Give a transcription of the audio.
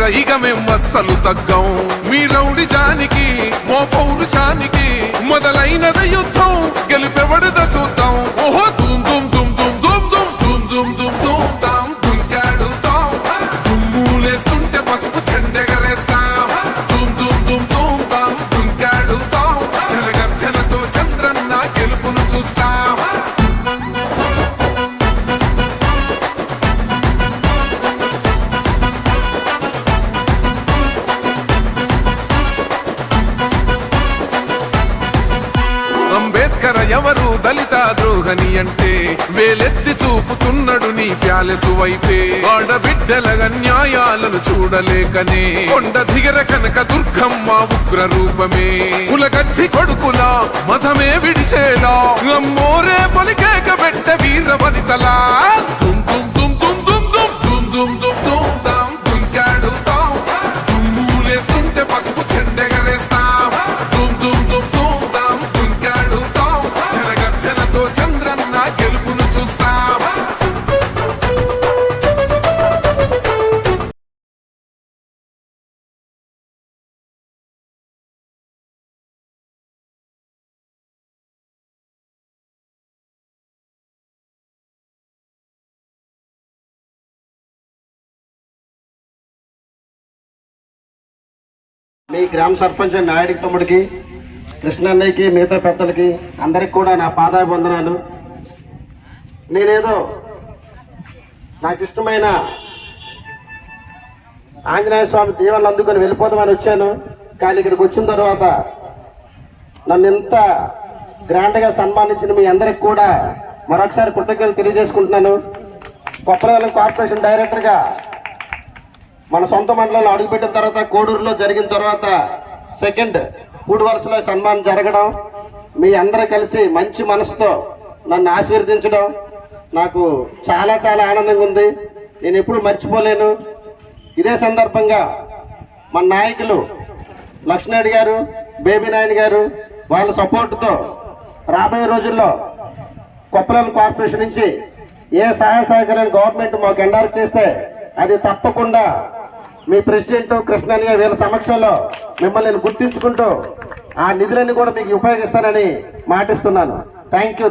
వీర ఇక మేం అస్సలు తగ్గం మీ రౌడి జానికి మో పౌరుషానికి మొదలైనద యుద్ధం గెలుపెవడద చూద్దాం ఓహో దుమ్ దుమ్ దుమ్ దుమ్ దుమ్ దుమ్ దుమ్ దుమ్ దుమ్ తాం దుంకాడుతాం దుమ్ములేస్తుంటే పసుపు చెండెగరేస్తాం దుమ్ దుమ్ దుమ్ దుమ్ తాం దుంకాడుతాం జలగర్జనతో చంద్రన్న గెలుపును చూస్తాం అంబేద్కర్ ఎవరు దళిత ద్రోహని అంటే వేలెత్తి చూపుతున్నాడు నీ ప్యాలెసు వైపే ఆడబిడ్డల న్యాయాలను చూడలేకనే కొండ దిగర కనక దుర్గమ్మ ఉగ్ర రూపమే కులగచ్చి కొడుకులా మతమే విడిచేలా అమ్మోరే పలికేక పెట్ట వీర వనితలా దుమ్ దుమ్ దుమ్ దుమ్ దుమ్ దుమ్ దుమ్ దుమ్ దుమ్ తాం దుంకాడుతాం దుమ్ములేస్తుంటే పసుపు చెండెగరేస్తాం దుమ్ దుమ్ దుమ్ దుమ్ తాం దుంకాడుతాం జనగర్జనతో చంద్రన్న గెలుపును చూస్తాం మీ గ్రామ సర్పంచ్ నాయుడికి తమ్ముడికి కృష్ణన్నయ్యకి మిగతా పెద్దలకి అందరికి కూడా నా పాదాభివందనాలు. నేనేదో నాకు ఇష్టమైన ఆంజనేయ స్వామి దీవెనలు అందుకొని వెళ్ళిపోదామని వచ్చాను. కానీ ఇక్కడికి వచ్చిన తర్వాత నన్ను ఇంత గ్రాండ్గా సన్మానించిన మీ అందరికి కూడా మరొకసారి కృతజ్ఞతలు తెలియజేసుకుంటున్నాను. కొప్పలవెల్లం కార్పొరేషన్ డైరెక్టర్గా మన సొంత మండలంలో అడుగుపెట్టిన తర్వాత కోడూరులో జరిగిన తర్వాత సెకండ్ మూడు వరుసలో సన్మానం జరగడం, మీ అందరూ కలిసి మంచి మనసుతో నన్ను ఆశీర్వదించడం నాకు చాలా చాలా ఆనందంగా ఉంది. నేను ఎప్పుడు మర్చిపోలేను. ఇదే సందర్భంగా మన నాయకులు లక్ష్మణ్ గారు, బేబీ నాయన్ గారు వాళ్ళ సపోర్టుతో రాబోయే రోజుల్లో కొప్పలవెల్లం కార్పొరేషన్ నుంచి ఏ సహాయ సహకారాన్ని గవర్నమెంట్ మాకు ఎండార్ చేస్తే అది తప్పకుండా మీ ప్రెసిడెంట్ కృష్ణయ్య వీళ్ళ సమక్షంలో మిమ్మల్ని నేను గుర్తించుకుంటూ ఆ నిధులన్నీ కూడా మీకు ఉపయోగిస్తానని మాటిస్తున్నాను. Thank you.